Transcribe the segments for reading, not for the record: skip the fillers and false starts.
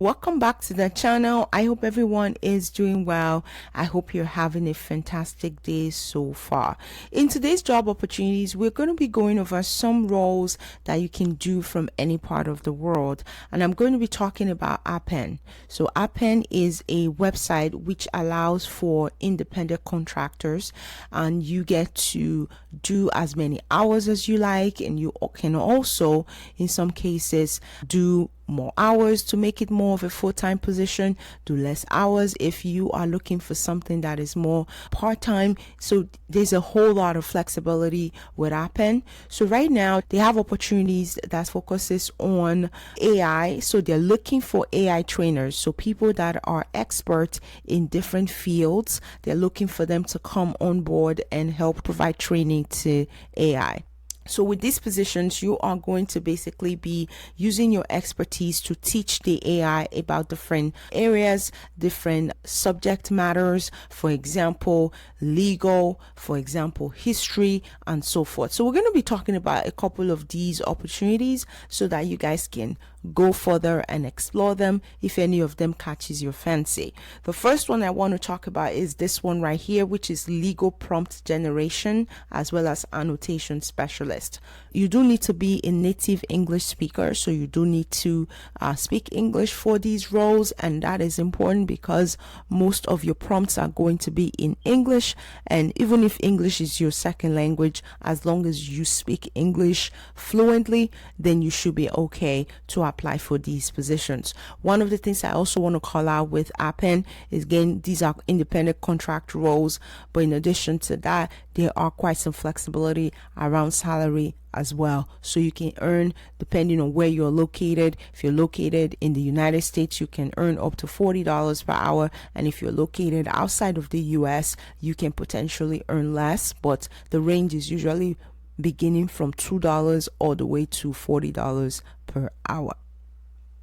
Welcome back to the channel. I hope everyone is doing well. I hope you're having a fantastic day so far. In today's job opportunities, we're going to be going over some roles that you can do from any part of the world. And I'm going to be talking about Appen. So Appen is a website which allows for independent contractors, and you get to do as many hours as you like, and you can also, in some cases, do more hours to make it more of a full-time position, do less hours if you are looking for something that is more part-time. So there's a whole lot of flexibility with Appen. So right now they have opportunities that focuses on AI. So they're looking for AI trainers, so people that are expert in different fields. They're looking for them to come on board and help provide training to AI. So with these positions, you are going to basically be using your expertise to teach the AI about different areas, different subject matters, for example, legal, for example, history, and so forth. So we're going to be talking about a couple of these opportunities so that you guys can go further and explore them if any of them catches your fancy. The first one I want to talk about is this one right here, which is legal prompt generation as well as annotation specialist. You do need to be a native English speaker, so you do need to speak English for these roles, and that is important because most of your prompts are going to be in English. And even if English is your second language, as long as you speak English fluently, then you should be okay to apply for these positions. One of the things I also want to call out with Appen is, again, these are independent contract roles, but in addition to that, there are quite some flexibility around salary as well. So you can earn, depending on where you're located. If you're located in the United States, you can earn up to $40 per hour, and if you're located outside of the US, you can potentially earn less, but the range is usually beginning from $2 all the way to $40 per hour.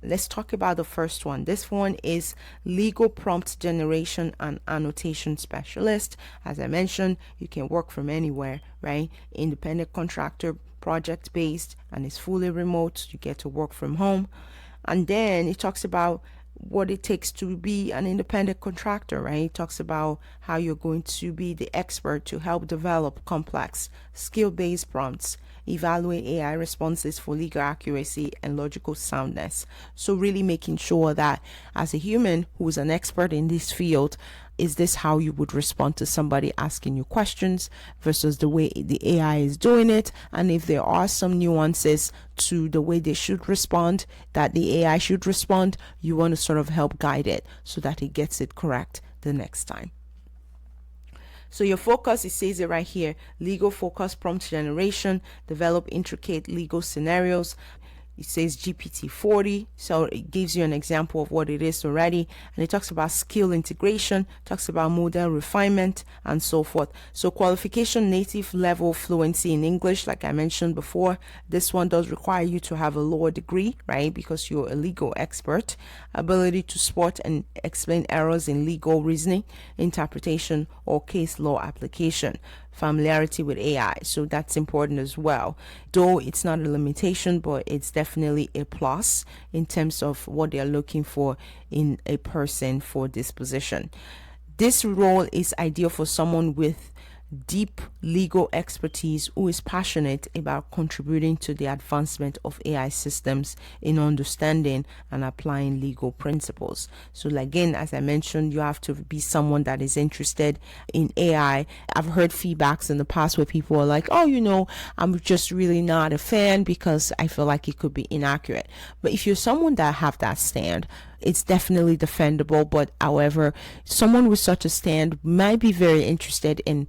Let's talk about the first one. This one is legal prompt generation and annotation specialist. As I mentioned, you can work from anywhere, right? Independent contractor, project based, and it's fully remote. You get to work from home. And then it talks about what it takes to be an independent contractor, right? It talks about how you're going to be the expert to help develop complex skill-based prompts, evaluate AI responses for legal accuracy and logical soundness. So really making sure that as a human who is an expert in this field, is this how you would respond to somebody asking you questions versus the way the AI is doing it? And if there are some nuances to the way they should respond, that the AI should respond, you want to sort of help guide it so that it gets it correct the next time. So your focus, it says it right here, legal focus prompt generation, develop intricate legal scenarios. It says GPT-40, so it gives you an example of what it is already, and it talks about skill integration, talks about model refinement, and so forth. So qualification, native level fluency in English, like I mentioned before. This one does require you to have a law degree, right, because you're a legal expert. Ability to spot and explain errors in legal reasoning, interpretation, or case law application. Familiarity with AI, so that's important as well, though it's not a limitation, but it's definitely a plus in terms of what they're looking for in a person for this position. This role is ideal for someone with deep legal expertise who is passionate about contributing to the advancement of AI systems in understanding and applying legal principles. So again, as I mentioned, you have to be someone that is interested in AI. I've heard feedbacks in the past where people are like, oh, I'm just really not a fan because I feel like it could be inaccurate. But if you're someone that have that stand, it's definitely defendable. But however, someone with such a stand might be very interested in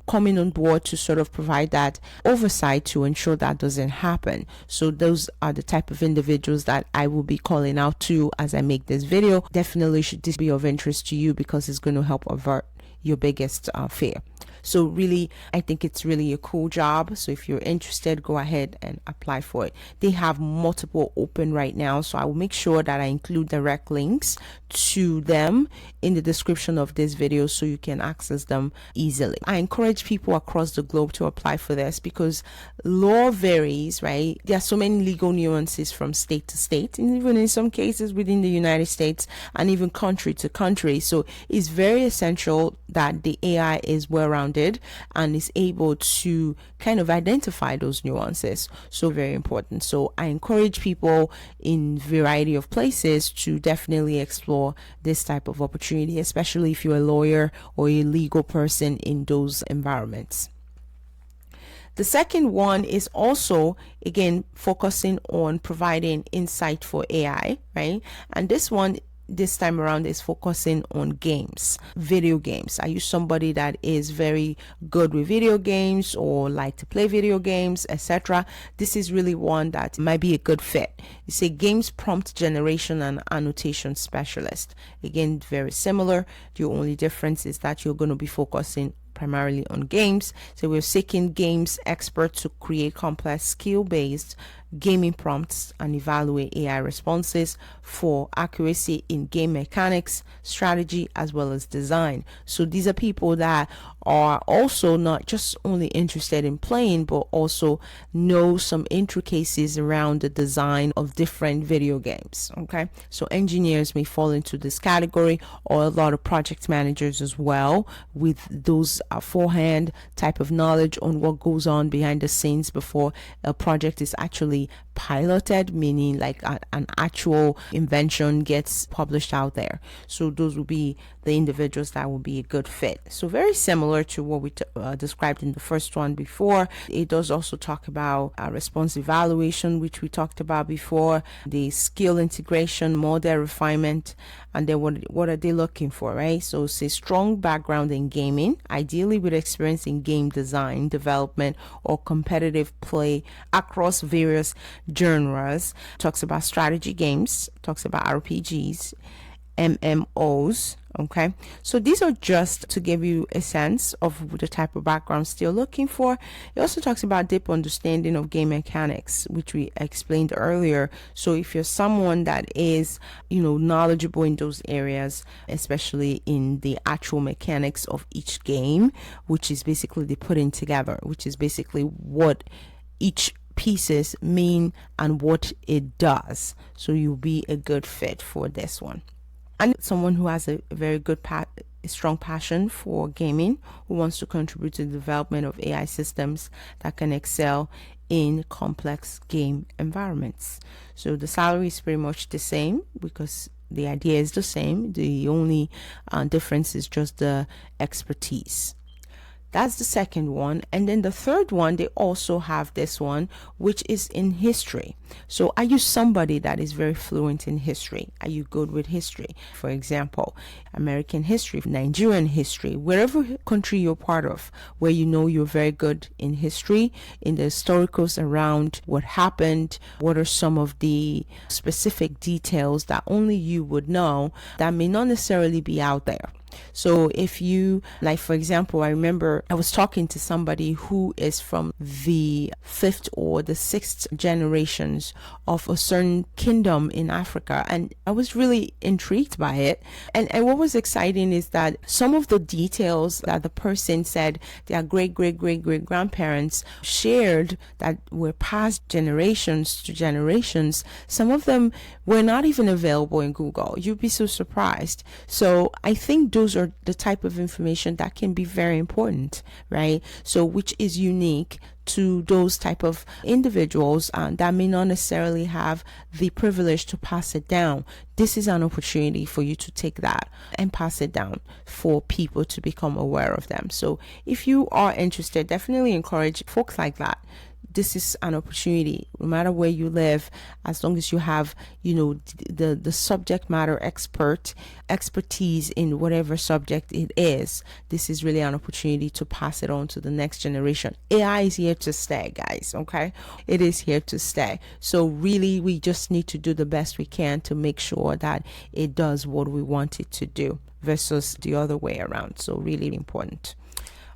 coming on board to sort of provide that oversight to ensure that doesn't happen. So those are the type of individuals that I will be calling out to as I make this video. Definitely should this be of interest to you because it's going to help avert your biggest fear. So really, I think it's really a cool job. So if you're interested, go ahead and apply for it. They have multiple open right now, so I will make sure that I include direct links to them in the description of this video so you can access them easily. I encourage people across the globe to apply for this because law varies, right? There are so many legal nuances from state to state, and even in some cases within the United States and even country to country. So it's very essential that the AI is well-rounded and is able to kind of identify those nuances. So very important. So I encourage people in variety of places to definitely explore this type of opportunity, especially if you're a lawyer or a legal person in those environments. The second one is also, again, focusing on providing insight for AI, right? And this time around is focusing on games, video games. Are you somebody that is very good with video games or like to play video games, etc.? This is really one that might be a good fit. It's a games prompt generation and annotation specialist. Again, very similar. The only difference is that you're going to be focusing primarily on games. So we're seeking games experts to create complex skill-based gaming prompts and evaluate AI responses for accuracy in game mechanics, strategy, as well as design. So these are people that are also not just only interested in playing, but also know some intricacies around the design of different video games. Okay, so engineers may fall into this category, or a lot of project managers as well, with those forehand type of knowledge on what goes on behind the scenes before a project is actually piloted, meaning like an actual invention gets published out there. So those will be the individuals that will be a good fit. So very similar to what we described in the first one before. It does also talk about response evaluation, which we talked about before, the skill integration, model refinement, and then what are they looking for, right? So say strong background in gaming, ideally with experience in game design, development, or competitive play across various genres. Talks about strategy games, talks about RPGs, MMOs. Okay, so these are just to give you a sense of the type of background still looking for. It also talks about deep understanding of game mechanics, which we explained earlier. So if you're someone that is, knowledgeable in those areas, especially in the actual mechanics of each game, which is basically the putting together, which is basically what each pieces mean and what it does. So you'll be a good fit for this one. And someone who has a very good strong passion for gaming, who wants to contribute to the development of AI systems that can excel in complex game environments. So the salary is pretty much the same because the idea is the same. The only difference is just the expertise. That's the second one. And then the third one, they also have this one, which is in history. So are you somebody that is very fluent in history? Are you good with history? For example, American history, Nigerian history, wherever country you're part of, where you're very good in history, in the historicals around what happened, what are some of the specific details that only you would know that may not necessarily be out there. So if you, like, for example, I remember I was talking to somebody who is from the 5th or the 6th generations of a certain kingdom in Africa, and I was really intrigued by it. And what was exciting is that some of the details that the person said their great grandparents shared that were passed generations to generations, some of them were not even available in Google. You'd be so surprised. So I think those are the type of information that can be very important, right? So which is unique to those type of individuals that may not necessarily have the privilege to pass it down. This is an opportunity for you to take that and pass it down for people to become aware of them. So if you are interested, definitely encourage folks like that. this is an opportunity. No matter where you live, as long as you have, the subject matter expertise in whatever subject it is, this is really an opportunity to pass it on to the next generation. AI is here to stay, guys. Okay, it is here to stay. So really, we just need to do the best we can to make sure that it does what we want it to do versus the other way around. So really important.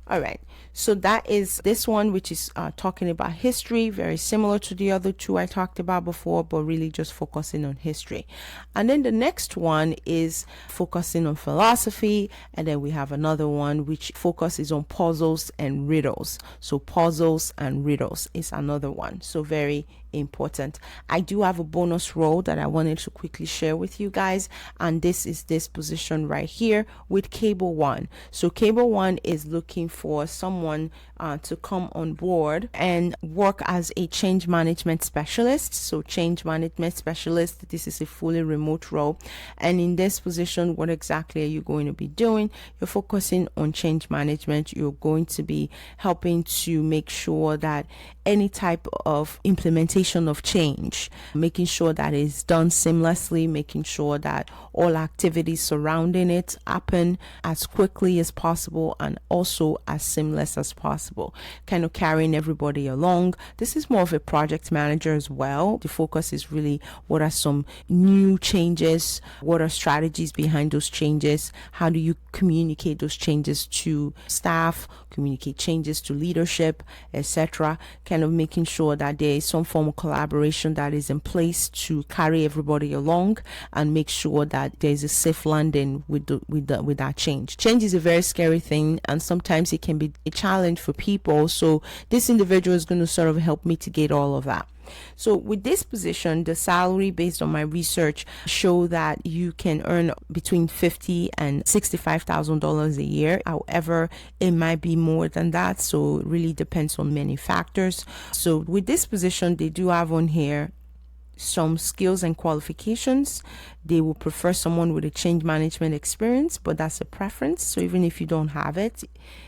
All right, so that is this one, which is talking about history, very similar to the other two I talked about before, but really just focusing on history. And then the next one is focusing on philosophy, and then we have another one which focuses on puzzles and riddles. So puzzles and riddles is another one, so very important. I do have a bonus role that I wanted to quickly share with you guys, and this is this position right here with Cable One. So Cable One is looking for someone to come on board and work as a change management specialist. So change management specialist, this is a fully remote role, and in this position, what exactly are you going to be doing? You're focusing on change management. You're going to be helping to make sure that any type of implementation of change, making sure that it's done seamlessly, making sure that all activities surrounding it happen as quickly as possible and also as seamless as possible, kind of carrying everybody along. This is more of a project manager as well. The focus is really what are some new changes, what are strategies behind those changes, how do you communicate those changes to staff, communicate changes to leadership, etc. Kind of making sure that there is some form of collaboration that is in place to carry everybody along and make sure that there is a safe landing with that change. Change is a very scary thing, and sometimes it can be a challenge for people. So this individual is going to sort of help mitigate all of that. So with this position, the salary based on my research show that you can earn between $50,000 and $65,000 a year. However, it might be more than that. So it really depends on many factors. So with this position, they do have on here some skills and qualifications. They will prefer someone with a change management experience, but that's a preference. So even if you don't have it,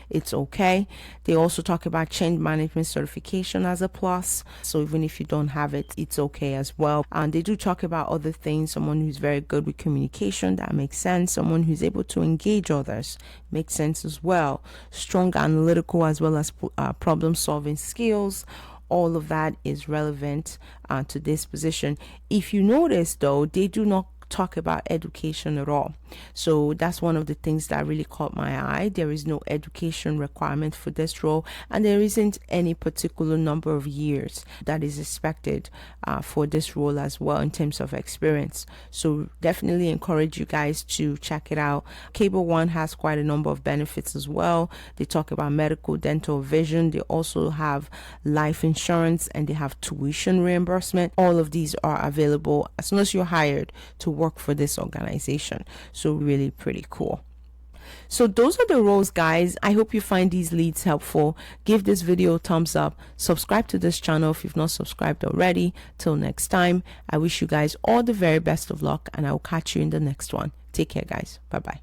it's okay. They also talk about change management certification as a plus. So even if you don't have it, it's okay as well. And they do talk about other things. Someone who's very good with communication, that makes sense. Someone who's able to engage others, makes sense as well. Strong analytical as well as problem solving skills. All of that is relevant to this position. If you notice though, they do not talk about education at all. So that's one of the things that really caught my eye. There is no education requirement for this role, and there isn't any particular number of years that is expected for this role as well in terms of experience. So definitely encourage you guys to check it out. Cable One has quite a number of benefits as well. They talk about medical, dental, vision. They also have life insurance, and they have tuition reimbursement. All of these are available as soon as you're hired to work for this organization. So really pretty cool. So those are the roles, guys. I hope you find these leads helpful. Give this video a thumbs up. Subscribe to this channel if you've not subscribed already. Till next time, I wish you guys all the very best of luck, and I will catch you in the next one. Take care, guys. Bye bye.